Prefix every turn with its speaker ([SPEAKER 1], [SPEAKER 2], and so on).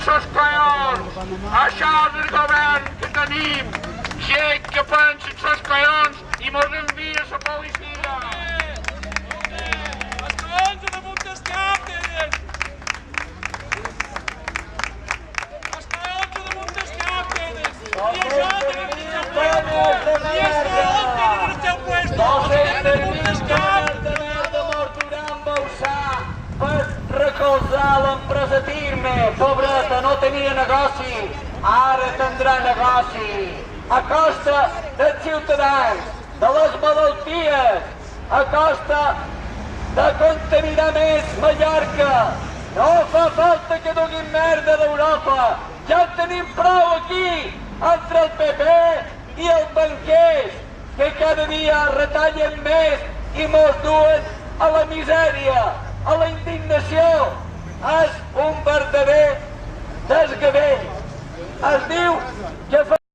[SPEAKER 1] sos collons. Això és el govern que tenim. Gent que pensa en sos collons i mos envia la policia.
[SPEAKER 2] Els collons a damunt del cap tenen. Els collons a damunt del cap tenen. I això tenen el seu puesto. I això tenen el seu puesto. Els tenen damunt del cap.
[SPEAKER 3] Per recolzar l'empresa Tirme, pobreta, no tenia negoci, ara tindrà negoci. A costa dels ciutadans, de les malalties, a costa de contaminar més Mallorca. No fa falta que duguin merda d'Europa, ja en tenim prou aquí, entre el PP i els banquers, que cada dia retallen més i mos duen a la misèria, a la indignació. És un verdader desgavell. Es diu que